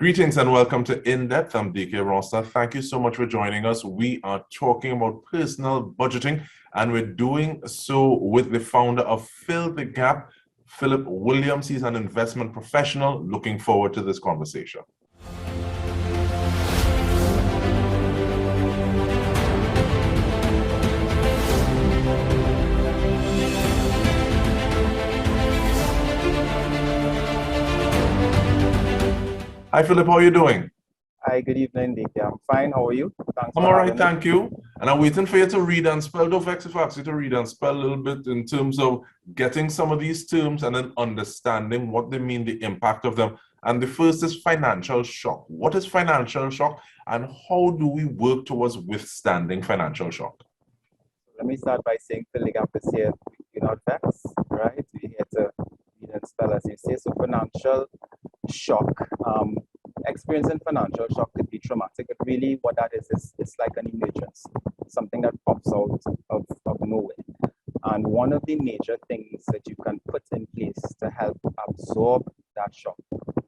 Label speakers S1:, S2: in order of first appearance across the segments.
S1: Greetings and welcome to In Depth. I'm Dike Rostant. Thank you so much for joining us. We are talking about personal budgeting, and we're doing so with the founder of Fill the Gap, Philip Williams. He's an investment professional. Looking forward to this conversation. Hi, Philip. How are you doing?
S2: Hi, good evening, Dike. I'm fine. How are you? Thanks
S1: I'm
S2: for
S1: all right,
S2: having me.
S1: thank you. And I'm waiting for you to read and spell. Don't vex if I ask you to read and spell a little bit in terms of getting some of these terms and then understanding what they mean, the impact of them. And the first is financial shock. What is financial shock, and how do we work towards withstanding financial shock?
S2: Let me start by saying filling up is here. Do not vex, right? We're here to read and spell, as you say. So, financial shock. Experiencing financial shock could be traumatic, but really what that is it's like an emergency, something that pops out of nowhere. And one of the major things that you can put in place to help absorb that shock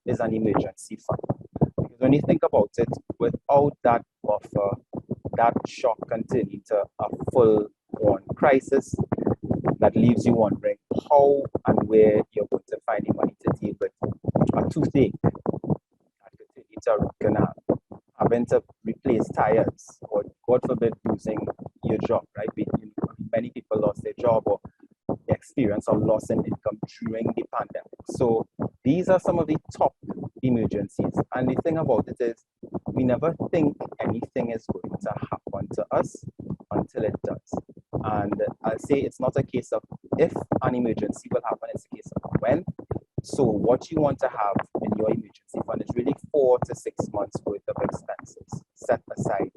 S2: is an emergency fund. Because when you think about it, without that buffer, that shock can turn into a full-on crisis that leaves you wondering how and where you're going to find the money to deal with a toothache that could turn into a root canal, having to replace tires, or God forbid, losing your job, right? Many people lost their job or experience a loss in income during the pandemic. So these are some of the top emergencies. And the thing about it is, we never think anything is going to happen to us until it does. And I'll say it's not a case of if an emergency will happen, it's a case of when. So what you want to have in your emergency fund is really 4 to 6 months worth of expenses set aside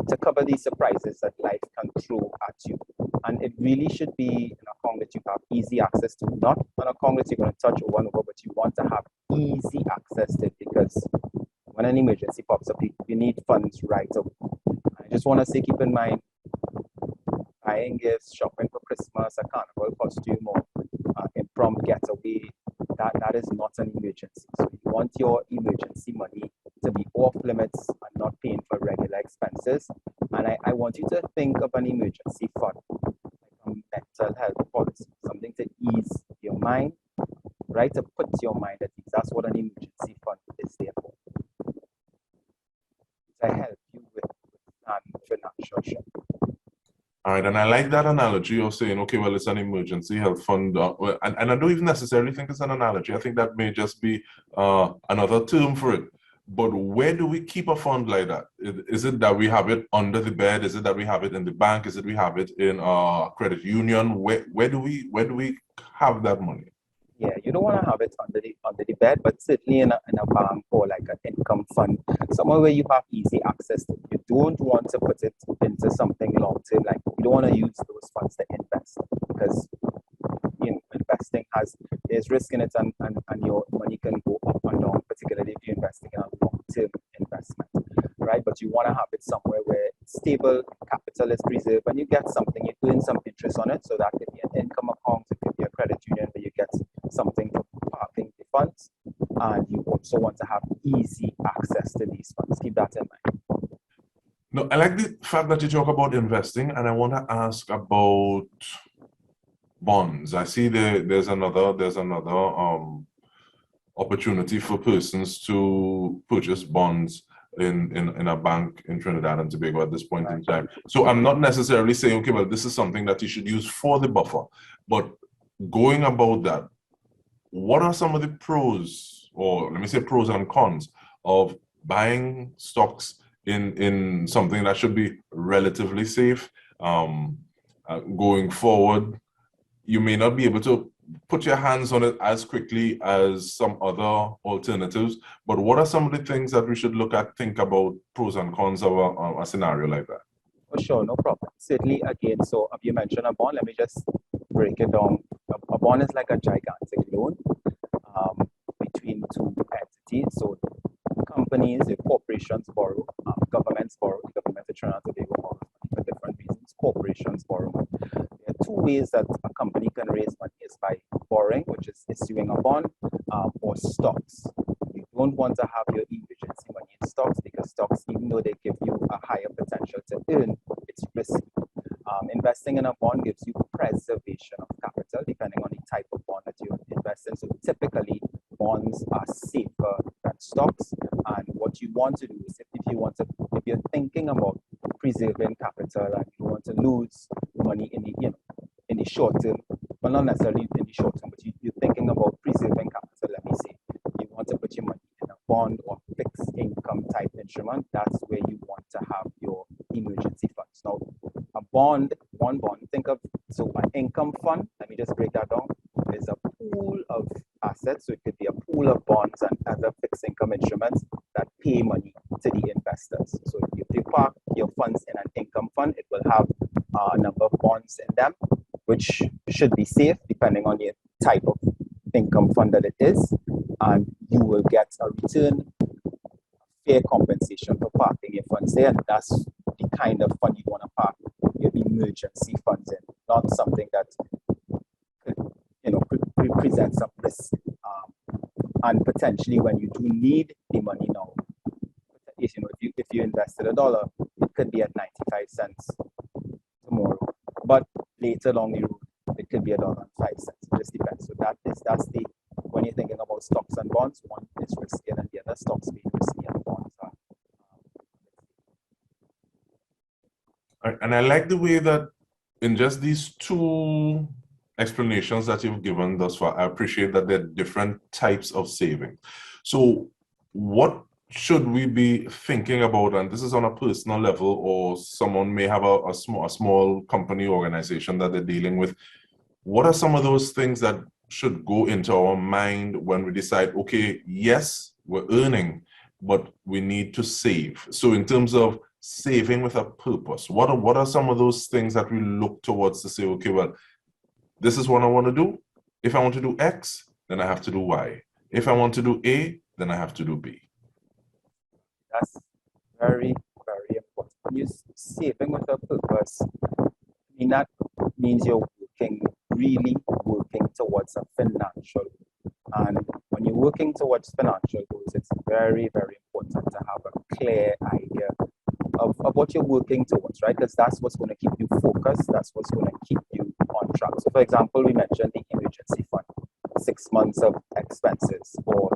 S2: to cover these surprises that life can throw at you. And it really should be an account that you have easy access to, not an account that you're going to touch over and over, but you want to have easy access to it, because when an emergency pops up, you need funds right away. I just want to say, keep in mind, buying gifts, shopping for Christmas, a carnival costume, or impromptu getaway, that is not an emergency. So you want your emergency money to be off limits and not paying for regular expenses. And I want you to think of an emergency fund like a mental health policy, something to ease your mind, right? To put your mind at ease. That's what an emergency fund is there for. To help you with financial shock.
S1: All right, and I like that analogy of saying, okay, well, it's an emergency health fund. And I don't even necessarily think it's an analogy. I think that may just be another term for it. But where do we keep a fund like that? Is it that we have it under the bed? Is it that we have it in the bank? Is it we have it in a credit union? Where do we have that money?
S2: Yeah, you don't want to have it under the bed, but certainly in a bank or like an income fund, somewhere where you have easy access to. You don't want to put it into something long term, like you don't want to use those funds to invest, because investing there's risk in it, and your money can go up and down, particularly if you're investing in a long-term investment, right? But you want to have it somewhere where it's stable, capital is preserved, and you get something, you earn some interest on it. So that could be an income account, it could be a credit union where you get something for parking the funds, and you also want to have easy access to these funds. Keep that in mind.
S1: No, I like the fact that you talk about investing, and I want to ask about bonds. I see there's another opportunity for persons to purchase bonds in a bank in Trinidad and Tobago at this point in time. So I'm not necessarily saying, okay, well, this is something that you should use for the buffer, but going about that, what are some of the pros, or let me say pros and cons, of buying stocks in something that should be relatively safe going forward? You may not be able to put your hands on it as quickly as some other alternatives, but what are some of the things that we should look at, think about pros and cons of a scenario like that?
S2: For sure, no problem. Certainly, again, so you mentioned a bond. Let me just break it down. A bond is like a gigantic loan between two entities. So companies, corporations borrow, governments borrow. The government of Trinidad and Tobago borrows money for different reasons. Corporations borrow money. There are two ways that a company can raise money: is by borrowing, which is issuing a bond, or stocks. You don't want to have your emergency money in stocks because stocks, even though they give you a higher potential to earn, it's risky. Investing in a bond gives you preservation of capital depending on the type of bond that you invest in. So typically, bonds are safer than stocks. And what you want to do is, if you're thinking about preserving capital and you want to lose money in the short term, well, not necessarily in the short term, but you're thinking about preserving capital. Let me say, you want to put your money in a bond or fixed income type instrument. That's where you want to have your emergency funds. Now, one bond, think of, so an income fund, let me just break that down, is a pool of assets. So it could be a pool of bonds and other fixed income instruments that pay money to the investors. So if you park your funds in an income fund, it will have a number of bonds in them, which should be safe depending on the type of income fund that it is. And you will get a return, fair compensation for parking your funds there. And that's the kind of fund you want to park your emergency funds in, not something that could present some risk. And potentially when you do need the money now, if you invested $1, it could be at 95 cents tomorrow. But later along the road, it could be $1.05. It just depends. So that's the when you're thinking about stocks and bonds, one is riskier than the other. Stocks being risky and bonds are.
S1: And I like the way that in just these two explanations that you've given thus far, I appreciate that there are different types of saving. So what should we be thinking about? And this is on a personal level, or someone may have a small company organization that they're dealing with. What are some of those things that should go into our mind when we decide, okay, yes, we're earning, but we need to save? So in terms of saving with a purpose, what are some of those things that we look towards to say, okay, well, this is what I want to do. If I want to do X, then I have to do Y. If I want to do A, then I have to do B.
S2: That's very, very important. When you're saving with a purpose, that means you're really working towards a financial goal. And when you're working towards financial goals, it's very, very important to have a clear idea of what you're working towards, right? Because that's what's going to keep you focused. That's what's going to keep you on track. So, for example, we mentioned the emergency fund, 6 months of expenses, or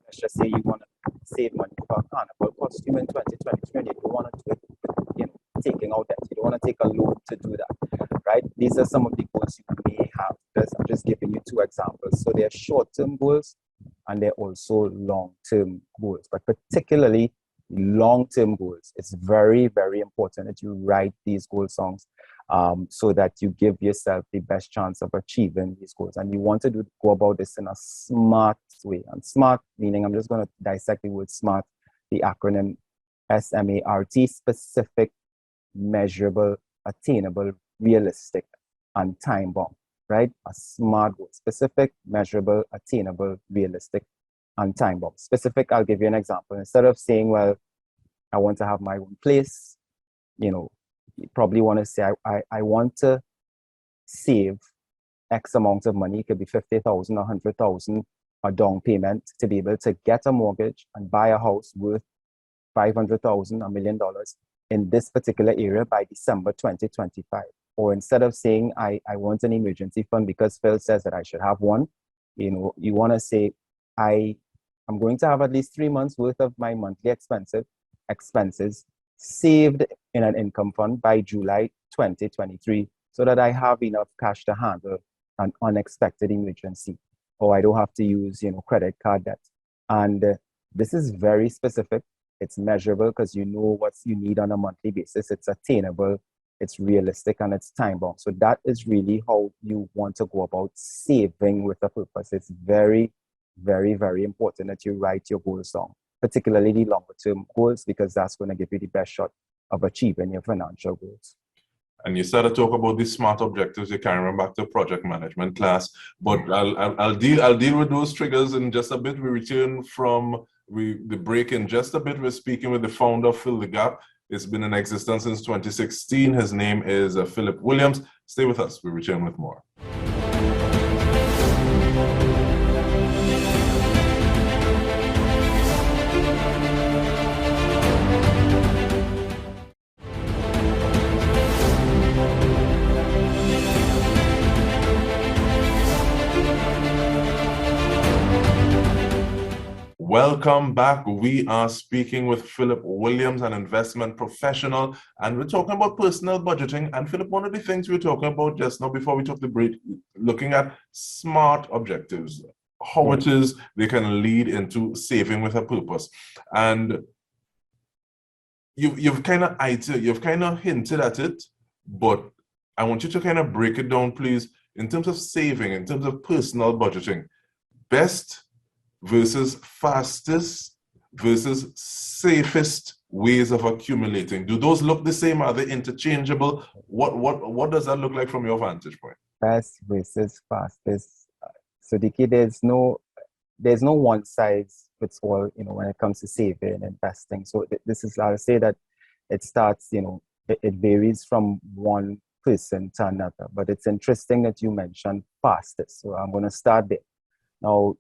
S2: let's just say you want to save money for a carnival costume in 2023, and you don't want to do it with, taking out debt. You don't want to take a loan to do that, right? These are some of the goals you may have. I'm just giving you 2 examples. So they're short-term goals and they're also long-term goals, but particularly long-term goals. It's very, very important that you write these goal songs so that you give yourself the best chance of achieving these goals. And you want to go about this in a smart way. And smart meaning, I'm just going to dissect the word smart, the acronym SMART: specific, measurable, attainable, realistic, and time-bound, right? A SMART goal: specific, measurable, attainable, realistic, and time-bound. Specific, I'll give you an example. Instead of saying, well, I want to have my own place, you probably want to say, I want to save X amount of money. It could be 50,000 or 100,000, a down payment to be able to get a mortgage and buy a house worth 500,000, $1 million in this particular area by December 2025. Or instead of saying, I want an emergency fund because Phil says that I should have one, you want to say, I'm going to have at least 3 months worth of my monthly expenses saved in an income fund by July 2023, so that I have enough cash to handle an unexpected emergency, or I don't have to use, credit card debt. And this is very specific. It's measurable because you know what you need on a monthly basis. It's attainable, it's realistic, and it's time-bound. So that is really how you want to go about saving with a purpose. It's very, very, very important that you write your goals down, particularly the longer-term goals, because that's going to give you the best shot of achieving your financial goals.
S1: And you started to talk about these SMART objectives. You carry them back to project management class, but I'll deal with those triggers in just a bit. We return from the break in just a bit. We're speaking with the founder of Fill the Gap. It's been in existence since 2016. His name is Philip Williams. Stay with us. We return with more. Welcome back. We are speaking with Philip Williams, an investment professional, and we're talking about personal budgeting. And Philip, one of the things we were talking about just now before we took the break, looking at smart objectives, how it is they can lead into saving with a purpose. And you've kind of hinted at it, but I want you to kind of break it down, please, in terms of saving, in terms of personal budgeting. Best versus fastest versus safest ways of accumulating. Do those look the same? Are they interchangeable? What does that look like from your vantage point?
S2: Best versus fastest. So Dike, there's no one size fits all, when it comes to saving and investing. So this is, I'll say that it starts, it varies from one person to another. But it's interesting that you mentioned fastest. So I'm going to start there. Now,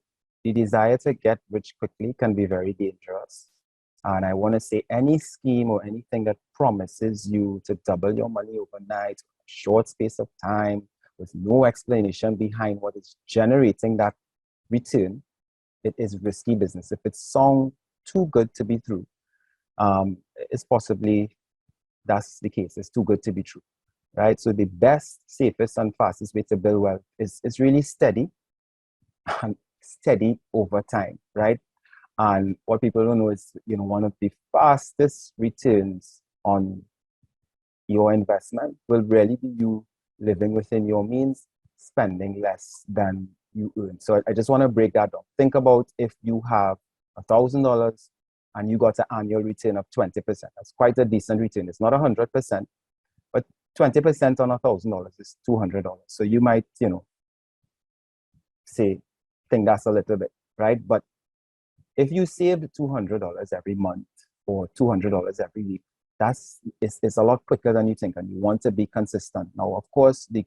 S2: the desire to get rich quickly can be very dangerous. And I want to say any scheme or anything that promises you to double your money overnight, a short space of time, with no explanation behind what is generating that return, it is risky business. If it's sound too good to be true, it's possibly that's the case. It's too good to be true, right? So the best, safest, and fastest way to build wealth is really steady and steady over time, right? And what people don't know is, one of the fastest returns on your investment will really be you living within your means, spending less than you earn. So I just want to break that down. Think about if you have $1,000 and you got an annual return of 20%. That's quite a decent return. It's not 100%, but 20% on $1,000 is $200. So you might, think that's a little bit, right? But if you saved $200 every month or $200 every week, it's a lot quicker than you think, and you want to be consistent. Now, of course, the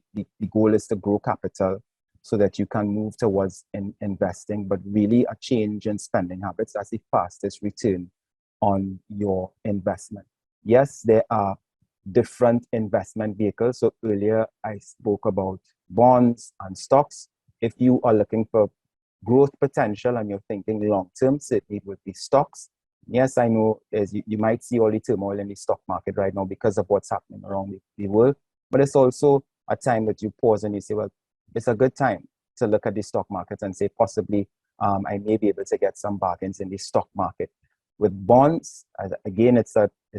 S2: goal is to grow capital so that you can move towards investing, but really a change in spending habits, that's the fastest return on your investment. Yes, there are different investment vehicles. So earlier I spoke about bonds and stocks. If you are looking for growth potential and you're thinking long term, certainly it would be stocks. Yes, I know as you might see all the turmoil in the stock market right now because of what's happening around the world, but it's also a time that you pause and you say, well, it's a good time to look at the stock market and say, possibly I may be able to get some bargains in the stock market. With bonds, again, it's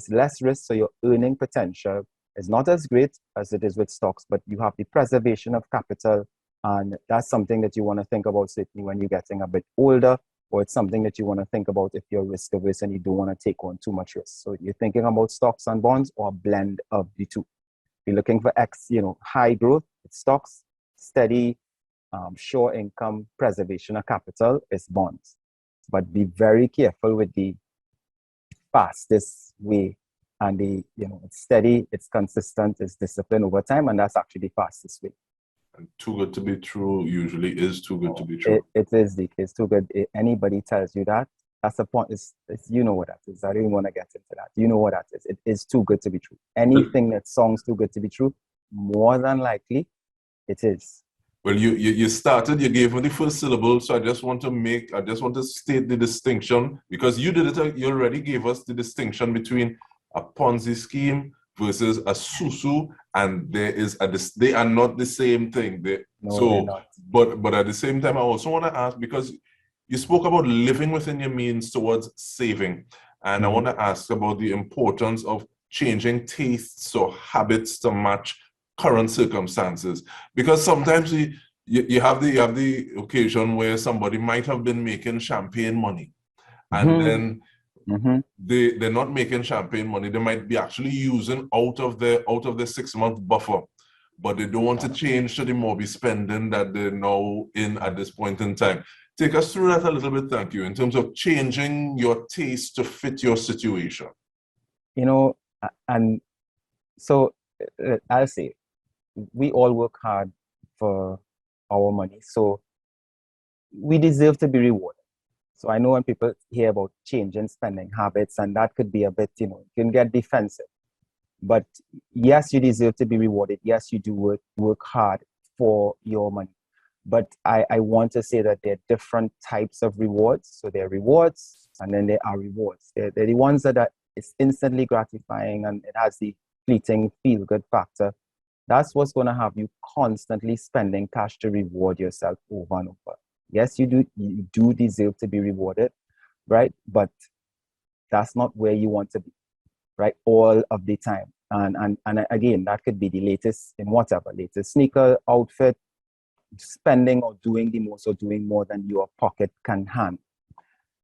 S2: less risk, so your earning potential is not as great as it is with stocks, but you have the preservation of capital, and that's something that you want to think about certainly when you're getting a bit older, or it's something that you want to think about if you're risk averse and you don't want to take on too much risk. So you're thinking about stocks and bonds or a blend of the two. If you're looking for high growth, it's stocks. Steady, sure income, preservation of capital is bonds. But be very careful with the fastest way, and it's steady, it's consistent, it's disciplined over time, and that's actually the fastest way.
S1: And too good to be true usually is too good to be true.
S2: It is, Dike. It's too good. Anybody tells you that, that's the point. It's you know what that is. I don't even want to get into that. You know what that is. It is too good to be true. Anything that sounds too good to be true, more than likely, it is.
S1: Well, you started, you gave me the first syllable, so I just want to state the distinction, because you did it, you already gave us the distinction between a Ponzi scheme versus a susu, and they are not the same thing.
S2: They're not.
S1: But at the same time, I also want to ask, because you spoke about living within your means towards saving, and I want to ask about the importance of changing tastes or habits to match current circumstances, because sometimes you have the occasion where somebody might have been making champagne money, and then they're not making champagne money. They might be actually using out of the 6-month buffer, but they don't want to change to the Mobi spending that they're now in at this point in time. Take us through that a little bit, thank you, in terms of changing your taste to fit your situation.
S2: And so I'll say, we all work hard for our money, so we deserve to be rewarded. So I know when people hear about changing spending habits, and that could be a bit, you can get defensive. But yes, you deserve to be rewarded. Yes, you do work hard for your money. But I want to say that there are different types of rewards. So there are rewards and then there are rewards. They're the ones that it's instantly gratifying and it has the fleeting feel-good factor. That's what's going to have you constantly spending cash to reward yourself over and over. Yes, you do deserve to be rewarded, right? But that's not where you want to be, right? All of the time. And again, that could be the latest in whatever, latest sneaker, outfit, spending or doing the most or doing more than your pocket can handle.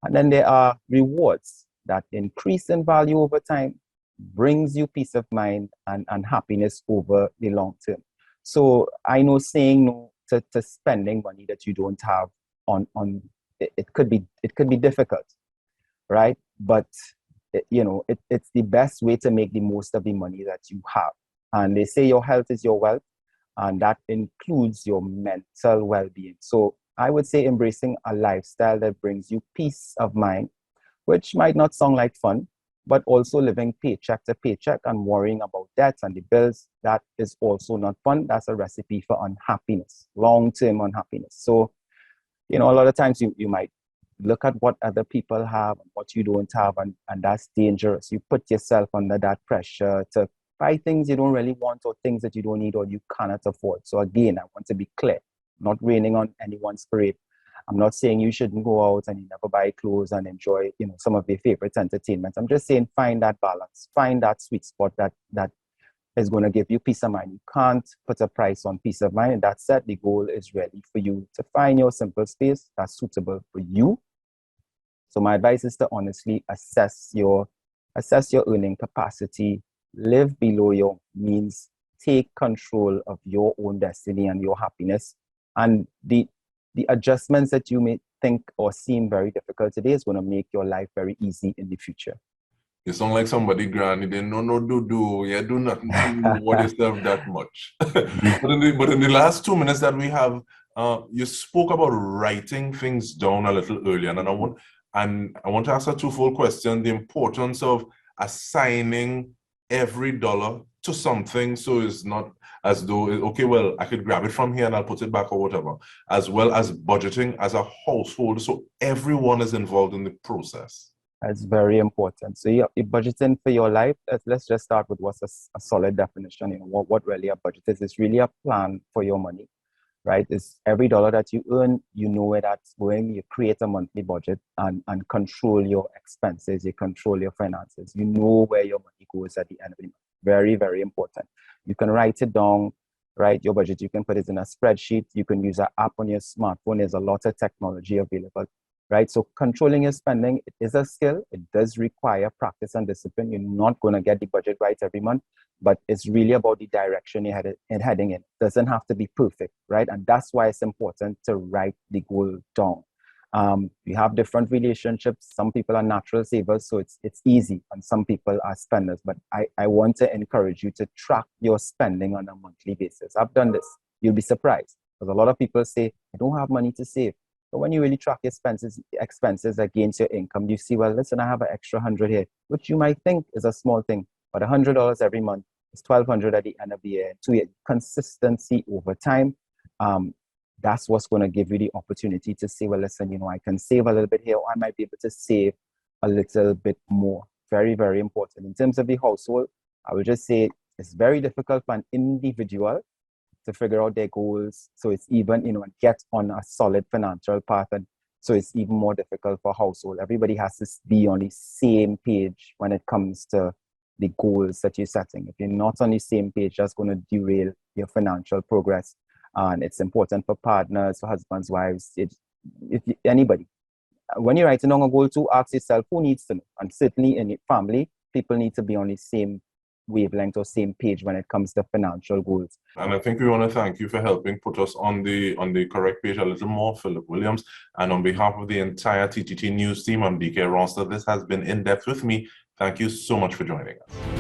S2: And then there are rewards that increase in value over time, brings you peace of mind and happiness over the long term. So I know saying no to spending money that you don't have on it could be difficult, right? But it's the best way to make the most of the money that you have. And they say your health is your wealth, and that includes your mental well-being. So I would say embracing a lifestyle that brings you peace of mind, which might not sound like fun, but also living paycheck to paycheck and worrying about debts and the bills, that is also not fun. That's a recipe for unhappiness, long-term unhappiness. So, a lot of times you might look at what other people have and what you don't have, and that's dangerous. You put yourself under that pressure to buy things you don't really want or things that you don't need or you cannot afford. So again, I want to be clear, not raining on anyone's parade. I'm not saying you shouldn't go out and you never buy clothes and enjoy, some of your favorite entertainment. I'm just saying find that balance, find that sweet spot that is going to give you peace of mind. You can't put a price on peace of mind. And that said, the goal is really for you to find your simple space that's suitable for you. So my advice is to honestly assess your earning capacity, live below your means, take control of your own destiny and your happiness. And the adjustments that you may think or seem very difficult today is going to make your life very easy in the future.
S1: You sound like somebody granny. They no do. You do nothing to reward yourself that much. but in the last 2 minutes that we have, you spoke about writing things down a little earlier, and I want to ask a twofold question: the importance of assigning every dollar to something, so it's not as though okay, well, I could grab it from here and I'll put it back or whatever, as well as budgeting as a household, so everyone is involved in the process.
S2: That's very important. So you're budgeting for your life. Let's just start with what's a solid definition. What really a budget is. It's really a plan for your money, right? It's every dollar that you earn, you know where that's going. You create a monthly budget and control your expenses. You control your finances. You know where your money goes at the end of the month. Very, very important. You can write it down, right? Your budget, you can put it in a spreadsheet. You can use an app on your smartphone. There's a lot of technology available, right? So controlling your spending, it is a skill. It does require practice and discipline. You're not going to get the budget right every month, but it's really about the direction you're heading in. It doesn't have to be perfect, right? And that's why it's important to write the goal down. We have different relationships. Some people are natural savers, so it's easy, and some people are spenders. But I want to encourage you to track your spending on a monthly basis. I've done this. You'll be surprised, because a lot of people say, I don't have money to save. But when you really track your expenses against your income, you see, well, listen, I have an extra 100 here, which you might think is a small thing, but $100 every month is $1,200 at the end of the year. So consistency over time, that's what's going to give you the opportunity to say, well, listen, I can save a little bit here, or I might be able to save a little bit more. Very, very important. In terms of the household, I would just say it's very difficult for an individual to figure out their goals. So it's even, and get on a solid financial path. And so it's even more difficult for household. Everybody has to be on the same page when it comes to the goals that you're setting. If you're not on the same page, that's going to derail your financial progress. And it's important for partners, for husbands, wives, anybody. When you're writing down a goal to ask yourself, who needs to know? And certainly in your family, people need to be on the same wavelength or same page when it comes to financial goals.
S1: And I think we want to thank you for helping put us on the correct page a little more, Philip Williams. And on behalf of the entire TTT News team, I'm Dike Rostant. This has been In Depth with me. Thank you so much for joining us.